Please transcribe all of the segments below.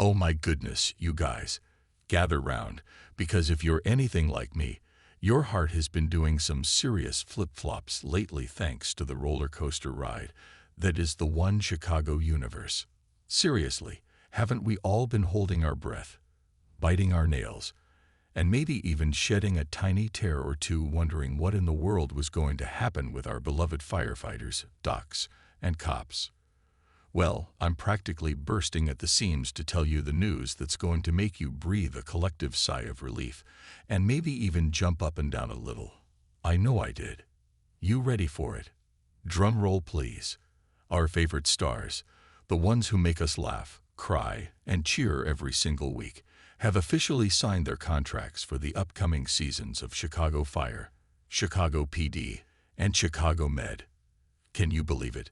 Oh my goodness, you guys. Gather round, because if you're anything like me, your heart has been doing some serious flip-flops lately thanks to the roller coaster ride that is the One Chicago universe. Seriously, haven't we all been holding our breath, biting our nails, and maybe even shedding a tiny tear or two wondering what in the world was going to happen with our beloved firefighters, docs, and cops? Well, I'm practically bursting at the seams to tell you the news that's going to make you breathe a collective sigh of relief, and maybe even jump up and down a little. I know I did. You ready for it? Drum roll, please. Our favorite stars, the ones who make us laugh, cry, and cheer every single week, have officially signed their contracts for the upcoming seasons of Chicago Fire, Chicago PD, and Chicago Med. Can you believe it?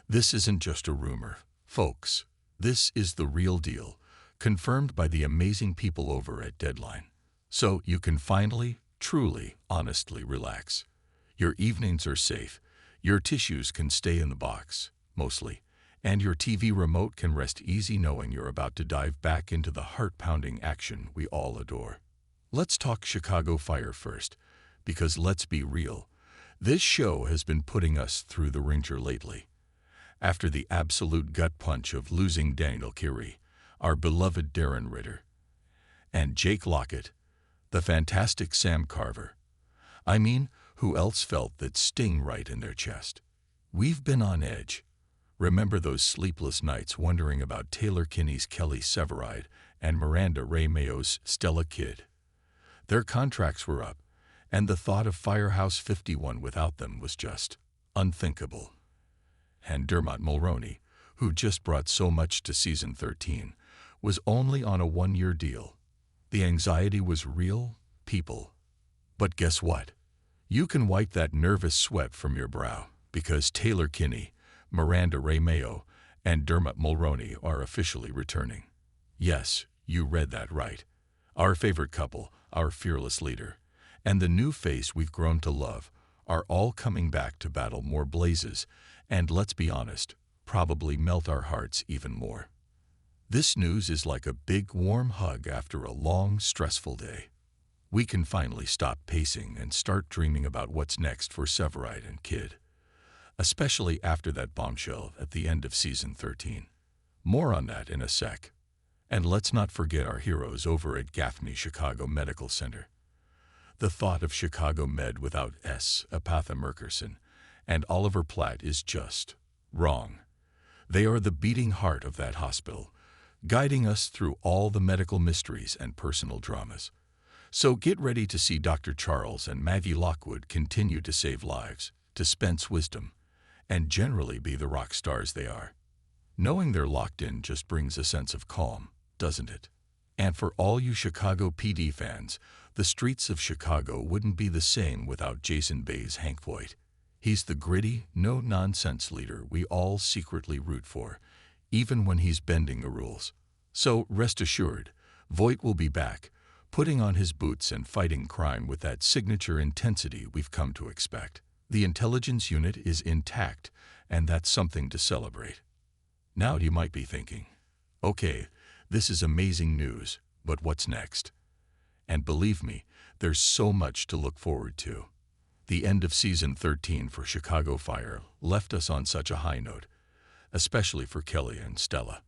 This isn't just a rumor, folks. This is the real deal, confirmed by the amazing people over at Deadline. So you can finally, truly, honestly relax. Your evenings are safe, your tissues can stay in the box, mostly, and your TV remote can rest easy knowing you're about to dive back into the heart-pounding action we all adore. Let's talk Chicago Fire first, because let's be real, this show has been putting us through the ringer lately. After the absolute gut punch of losing Daniel Keary, our beloved Darren Ritter, and Jake Lockett, the fantastic Sam Carver. I mean, who else felt that sting right in their chest? We've been on edge. Remember those sleepless nights wondering about Taylor Kinney's Kelly Severide and Miranda Mayo's Stella Kidd? Their contracts were up, and the thought of Firehouse 51 without them was just unthinkable. And Dermot Mulroney, who just brought so much to season 13, was only on a one-year deal. The anxiety was real, people. But guess what? You can wipe that nervous sweat from your brow, because Taylor Kinney, Miranda Mayo, and Dermot Mulroney are officially returning. Yes, you read that right. Our favorite couple, our fearless leader, and the new face we've grown to love are all coming back to battle more blazes, and let's be honest, probably melt our hearts even more. This news is like a big warm hug after a long, stressful day. We can finally stop pacing and start dreaming about what's next for Severide and Kidd, especially after that bombshell at the end of season 13. More on that in a sec. And let's not forget our heroes over at Gaffney Chicago Medical Center. The thought of Chicago Med without S. Apatha Murkerson and Oliver Platt is just wrong. They are the beating heart of that hospital, guiding us through all the medical mysteries and personal dramas. So get ready to see Dr. Charles and Maggie Lockwood continue to save lives, dispense wisdom, and generally be the rock stars they are. Knowing they're locked in just brings a sense of calm, doesn't it? And for all you Chicago PD fans, the streets of Chicago wouldn't be the same without Jason Bay's Hank Voight. He's the gritty, no-nonsense leader we all secretly root for, even when he's bending the rules. So rest assured, Voight will be back, putting on his boots and fighting crime with that signature intensity we've come to expect. The intelligence unit is intact, and that's something to celebrate. Now you might be thinking, okay, this is amazing news, but what's next? And believe me, there's so much to look forward to. The end of season 13 for Chicago Fire left us on such a high note, especially for Kelly and Stella.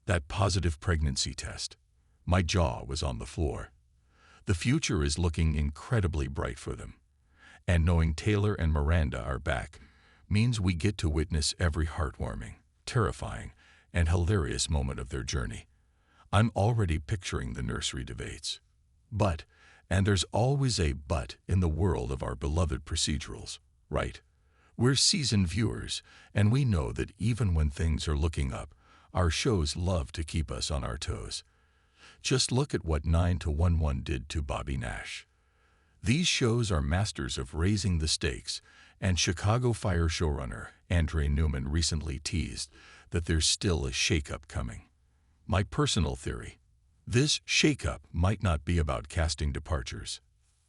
That positive pregnancy test. My jaw was on the floor. The future is looking incredibly bright for them. And knowing Taylor and Miranda are back means we get to witness every heartwarming, terrifying, and hilarious moment of their journey. I'm already picturing the nursery debates. But, and there's always a but in the world of our beloved procedurals, right? We're seasoned viewers, and we know that even when things are looking up, our shows love to keep us on our toes. Just look at what 9-to-11 did to Bobby Nash. These shows are masters of raising the stakes, and Chicago Fire showrunner Andre Newman recently teased that there's still a shakeup coming. My personal theory: this shakeup might not be about casting departures,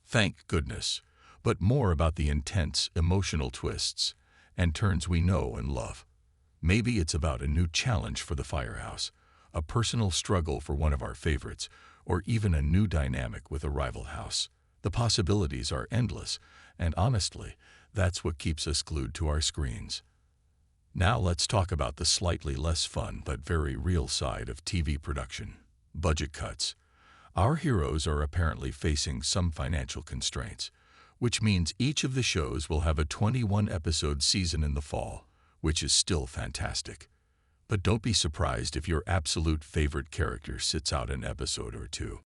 thank goodness, but more about the intense emotional twists and turns we know and love. Maybe it's about a new challenge for the Firehouse, a personal struggle for one of our favorites, or even a new dynamic with a rival house. The possibilities are endless, and honestly, that's what keeps us glued to our screens. Now let's talk about the slightly less fun but very real side of TV production: budget cuts. Our heroes are apparently facing some financial constraints, which means each of the shows will have a 21-episode season in the fall, which is still fantastic. But don't be surprised if your absolute favorite character sits out an episode or two.